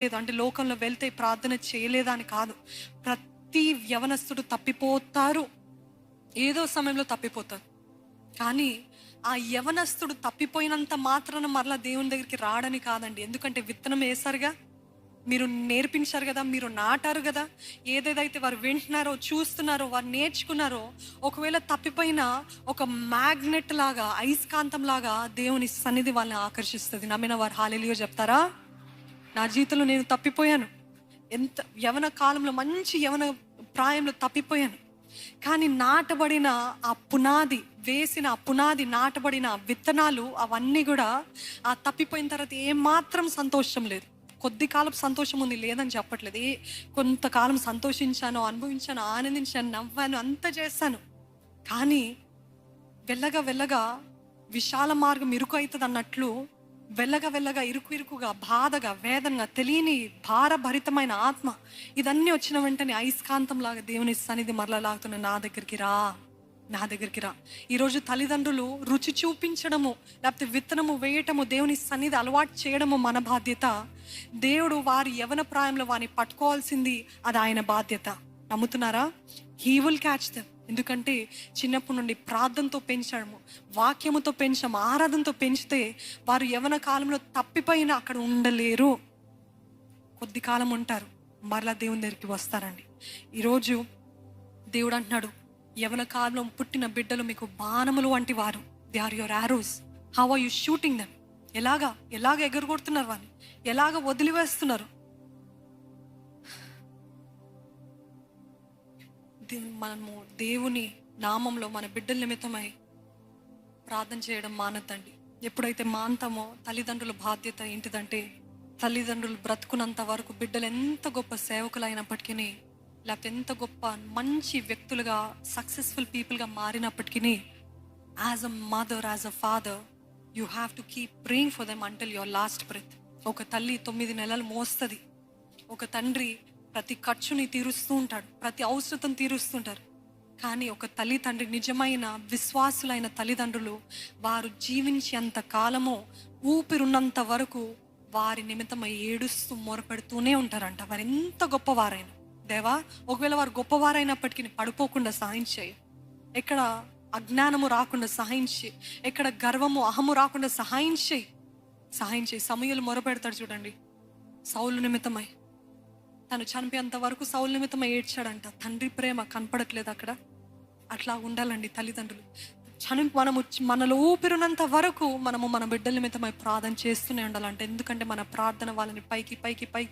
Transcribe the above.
లేదు అంటే లోకంలో వెళ్తే ప్రార్థన చేయలేదా అని కాదు. ప్రతి యవనస్తుడు తప్పిపోతారు, ఏదో సమయంలో తప్పిపోతారు. కానీ ఆ యవనస్తుడు తప్పిపోయినంత మాత్రాన మరలా దేవుని దగ్గరికి రాడని కాదండి. ఎందుకంటే విత్తనం వేశారుగా, మీరు నేర్పించారు కదా, మీరు నాటారు కదా, ఏదేదైతే వారు వింటున్నారో, చూస్తున్నారో, వారు నేర్చుకున్నారో, ఒకవేళ తప్పిపోయిన ఒక మ్యాగ్నెట్ లాగా, అయస్కాంతం లాగా దేవుని సన్నిధి వాళ్ళని ఆకర్షిస్తుంది. నమ్మిన వారు హల్లెలూయా చెప్తారా? నా జీవితంలో నేను తప్పిపోయాను. ఎంత యవన కాలంలో, మంచి యవన ప్రాయంలో తప్పిపోయాను. కానీ నాటబడిన ఆ పునాది, వేసిన ఆ పునాది, నాటబడిన విత్తనాలు అవన్నీ కూడా ఆ తప్పిపోయిన తర్వాత ఏమాత్రం సంతోషం లేదు. కొద్ది కాలం సంతోషం ఉంది, లేదని చెప్పట్లేదు. కొంతకాలం సంతోషించాను, అనుభవించాను, ఆనందించాను, నవ్వాను, అంతా చేశాను. కానీ వెళ్ళగా వెళ్ళగా విశాల మార్గం ఇరుకు అవుతుంది అన్నట్లు వెళ్ళగా వెళ్ళగా ఇరుకుగా, బాధగా, వేదనగా, తెలియని భారభరితమైన ఆత్మ ఇదన్నీ వచ్చిన వెంటనే అయస్కాంతంలాగా దేవుని సన్నిధి మరలా లాగుతున్న నా దగ్గరికి రా. ఈరోజు తల్లిదండ్రులు రుచి చూపించడము, లేకపోతే విత్తనము వేయటము, దేవుని సన్నిధి అలవాటు చేయడము మన బాధ్యత. దేవుడు వారి యవన ప్రాయంలో వారిని పట్టుకోవాల్సింది, అది ఆయన బాధ్యత. నమ్ముతున్నారా? He will catch them. ఎందుకంటే చిన్నప్పటి నుండి ప్రార్థనతో పెంచాము, వాక్యముతో పెంచాము, ఆరాధనతో పెంచితే వారు యవన కాలంలో తప్పిపోయినా అక్కడ ఉండలేరు. కొద్ది కాలం ఉంటారు, మరలా దేవుని దగ్గరికి వస్తారండి. ఈరోజు దేవుడు అంటున్నాడు, యవన కాలంలో పుట్టిన బిడ్డలు మీకు బాణములు వంటి వారు. They are your arrows. How are you shooting them? ఎలాగ ఎగరగొడుతున్నారు వారిని, ఎలాగ వదిలివేస్తున్నారు? మనము దేవుని నామంలో మన బిడ్డల నిమిత్తమై ప్రార్థన చేయడం మానద్దండి. ఎప్పుడైతే మానతామో, తల్లిదండ్రుల బాధ్యత ఏంటిదంటే, తల్లిదండ్రులు బ్రతుకున్నంత వరకు బిడ్డలు ఎంత గొప్ప సేవకులు అయినప్పటికీ, లేకపోతే ఎంత గొప్ప మంచి వ్యక్తులుగా, సక్సెస్ఫుల్ పీపుల్గా మారినప్పటికీ, as a mother, as a father, you have to keep praying for them until your last breath. ఒక తల్లి 9 నెలలు మోస్తుంది, ఒక తండ్రి ప్రతి ఖర్చుని తీరుస్తూ ఉంటాడు, ప్రతి అవసరతను తీరుస్తుంటారు. కానీ ఒక తల్లి తండ్రి, నిజమైన విశ్వాసులైన తల్లిదండ్రులు, వారు జీవించేంత కాలమో, ఊపిరున్నంత వరకు వారి నిమిత్తమై ఏడుస్తూ మొరపెడుతూనే ఉంటారంట. వారు ఎంత గొప్పవారైనా, దేవా ఒకవేళ వారు గొప్పవారైనప్పటికీ పడిపోకుండా సహాయం చేయి, ఎక్కడ అజ్ఞానము రాకుండా సహాయం చేయి, ఎక్కడ గర్వము, అహము రాకుండా సహాయం చేయి. సమూయేలు మొరపెడతాడు చూడండి, సౌలు నిమిత్తమై. తను చనిపోయేంత వరకు సౌలు నిమిత్తమై ఏడ్చాడంట. తండ్రి ప్రేమ కనపడట్లేదు అక్కడ. అట్లా ఉండాలండి తల్లిదండ్రులు. మనలో ఊపిరినంత వరకు మనము మన బిడ్డల నిమిత్తమై ప్రార్థన చేస్తూనే ఉండాలంటే. ఎందుకంటే మన ప్రార్థన వాళ్ళని పైకి